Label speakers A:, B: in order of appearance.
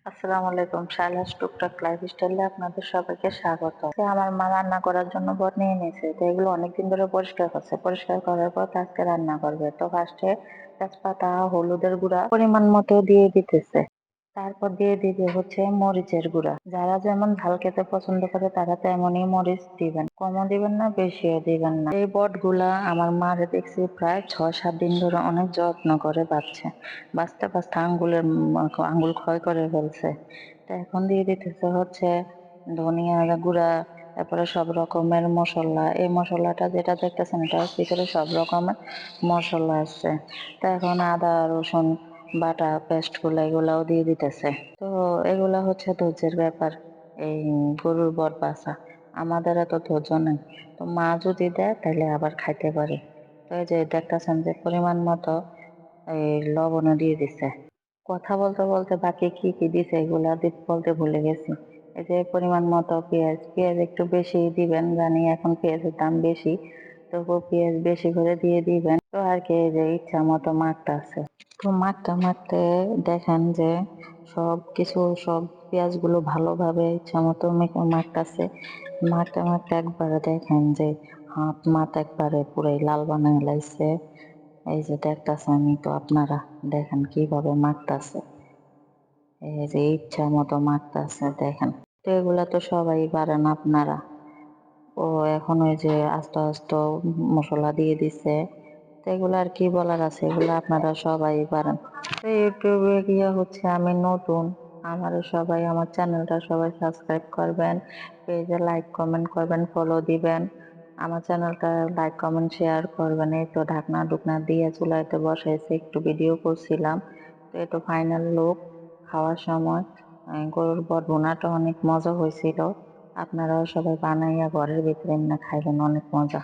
A: আসসালামু আলাইকুম। শাইলাস টুকটাক লাইফস্টাইলে আপনাদের সবাইকে স্বাগত। আমার মা রান্না করার জন্য বট নিয়ে নিয়েছে। তো এগুলো অনেকদিন ধরে পরিষ্কার করছে। পরিষ্কার করার পর আজকে রান্না করবে। তো ফার্স্টে তেজপাতা, হলুদের গুঁড়া পরিমাণ মতো দিয়ে দিতেছে। তারপর দিয়ে দিবে হচ্ছে মরিচের গুঁড়া। যারা যেমন ঝাল খেতে পছন্দ করে তারা তেমনই মরিচ দিবেন। কমও দিবেন না, বেশিও দিবেন না। এই বটগুলা আমার মারে দেখছি প্রায় ৬-৭ দিন ধরে অনেক যত্ন করে বাছছে। বাছতে বাছতে আঙ্গুল ক্ষয় করে ফেলছে। তো এখন দিয়ে দিতেছে হচ্ছে ধনিয়া গুঁড়া, তারপরে সব রকমের মশলা। এই মশলাটা যেটা দেখতেছেন এটার ভিতরে সব রকমের মশলা আছে। তো এখন আদা রসুন বাটা পেস্ট গুলা এগুলাও দিয়ে দিতেছে। তো এগুলা হচ্ছে ধৈর্যের ব্যাপার। এই গরুর বট বাছা আমাদের এত ধৈর্য নেই। তো মা যদি দেয় তাহলে আবার খাইতে পারে। তো এই যে দেখতেছেন যে পরিমাণ মতো এই লবণও দিয়ে দিছে। কথা বলতে বলতে বাকি কি কি দিছে এগুলা বলতে ভুলে গেছি। এই যে পরিমাণ মতো পেঁয়াজ, পেঁয়াজ একটু বেশি দিবেন, জানি এখন পেঁয়াজের দাম বেশি, তবুও পেঁয়াজ বেশি করে দিয়ে দিবেন। তো আর কি এই যে ইচ্ছা মতো মাখতে আছে। তো মাখতে মাখতে দেখেন যে সব পেঁয়াজগুলো ভালোভাবে ইচ্ছা মতো মাখতেছে। মাখতে মাখতে একবারে দেখেন যে হাত মাত একবারে পুরাই লাল বানায় লাইছে। এই যে দেখতেছেন তো আপনারা দেখেন কিভাবে মাখতাছে। এই যে ইচ্ছা মতো মাখতাছে দেখেন। তো এগুলা তো সবাই পারেন আপনারা। ও এখন ওই যে আস্তে আস্তে মশলা দিয়ে দিছে। তো এগুলো আর কি বলার আছে, এগুলো আপনারা সবাই পারেন। তো ইউটিউবে গিয়ে হচ্ছে আমি নতুন, আমারও সবাই আমার চ্যানেলটা সবাই সাবস্ক্রাইব করবেন, পেজে লাইক কমেন্ট করবেন, ফলো দিবেন। আমার চ্যানেলটা লাইক কমেন্ট শেয়ার করবেন। এই তো ঢাকনা ঢুকনা দিয়ে চুলাইতে বসাইছে, একটু ভিডিও করছিলাম। তো এই তো ফাইনাল লুক। খাওয়ার সময় গরুর বট ভুনাটা অনেক মজা হয়েছিল। আপনারাও সবাই বানাইয়া ঘরের ভিতরে এমনি খাইবেন, অনেক মজা।